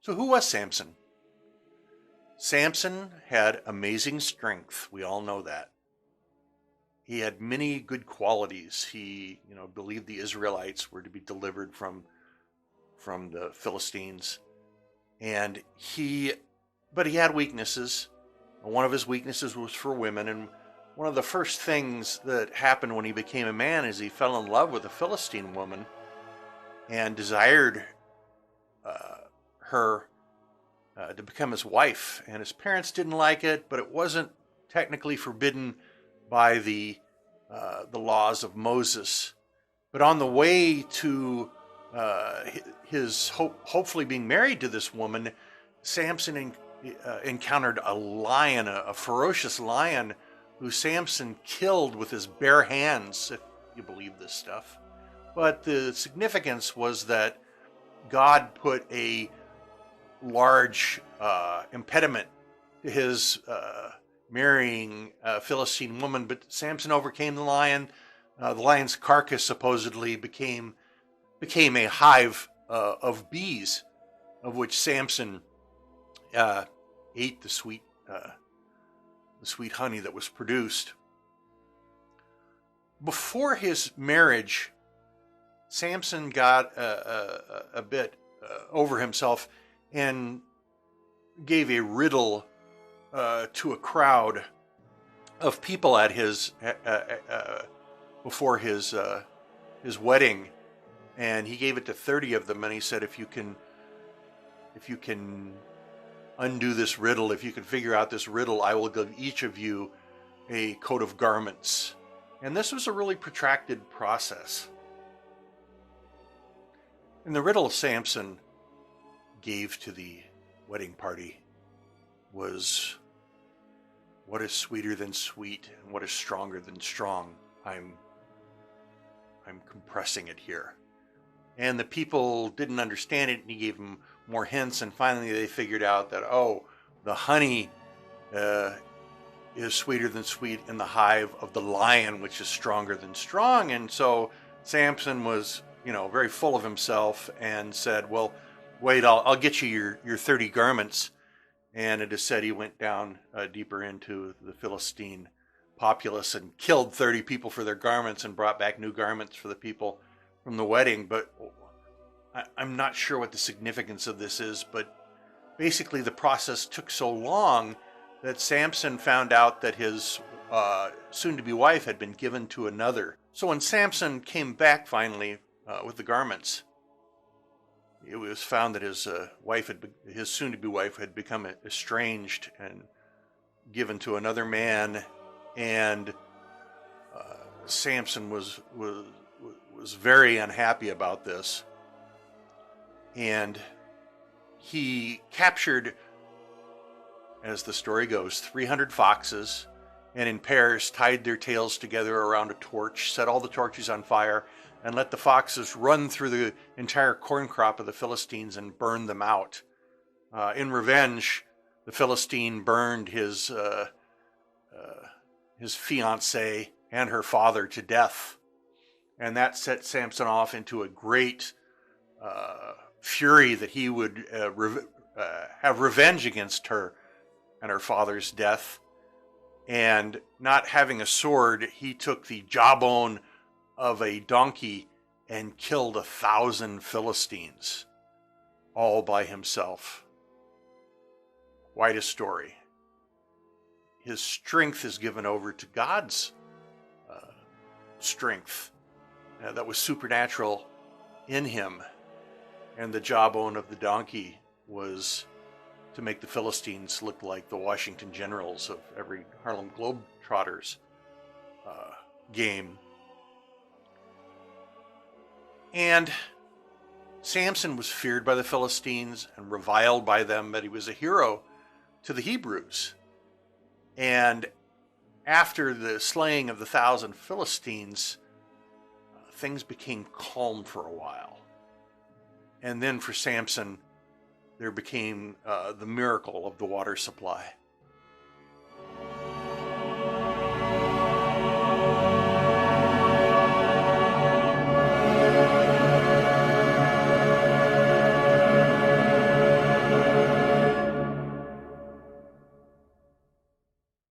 So who was Samson? Samson had amazing strength. We all know that. He had many good qualities. He, believed the Israelites were to be delivered from the Philistines. And but he had weaknesses. One of his weaknesses was for women. And one of the first things that happened when he became a man is he fell in love with a Philistine woman and desired her to become his wife. And his parents didn't like it, but it wasn't technically forbidden by the laws of Moses. But on the way to his hopefully being married to this woman, Samson encountered a lion, a ferocious lion, who Samson killed with his bare hands, if you believe this stuff. But the significance was that God put a large impediment to his marrying a Philistine woman, but Samson overcame the lion. The lion's carcass supposedly became a hive of bees, of which Samson ate the sweet honey that was produced. Before his marriage, Samson got a bit over himself and gave a riddle to a crowd of people at his before his wedding, and he gave it to 30 of them, and he said, if you can undo this riddle, if you can figure out this riddle, I will give each of you a coat of garments. And this was a really protracted process. And the riddle Samson gave to the wedding party was, what is sweeter than sweet, and what is stronger than strong? I'm compressing it here. And the people didn't understand it, and he gave them more hints, and finally they figured out that, the honey is sweeter than sweet in the hive of the lion, which is stronger than strong. And so Samson was, very full of himself and said, well, wait, I'll get you your 30 garments. And it is said he went down deeper into the Philistine populace and killed 30 people for their garments and brought back new garments for the people from the wedding. But I'm not sure what the significance of this is, but basically the process took so long that Samson found out that his soon-to-be wife had been given to another. So when Samson came back finally with the garments, it was found that his soon-to-be wife had become estranged and given to another man, and Samson was very unhappy about this, and he captured, as the story goes, 300 foxes, and in pairs tied their tails together around a torch, set all the torches on fire, and let the foxes run through the entire corn crop of the Philistines and burn them out. In revenge, the Philistine burned his fiancée and her father to death. And that set Samson off into a great fury that he would have revenge against her and her father's death. And not having a sword, he took the jawbone of a donkey and killed 1,000 Philistines, all by himself. Quite a story. His strength is given over to God's strength that was supernatural in him. And the jawbone of the donkey was to make the Philistines look like the Washington Generals of every Harlem Globetrotters game. And Samson was feared by the Philistines and reviled by them, but he was a hero to the Hebrews. And after the slaying of the 1,000 Philistines, things became calm for a while. And then for Samson, there became the miracle of the water supply.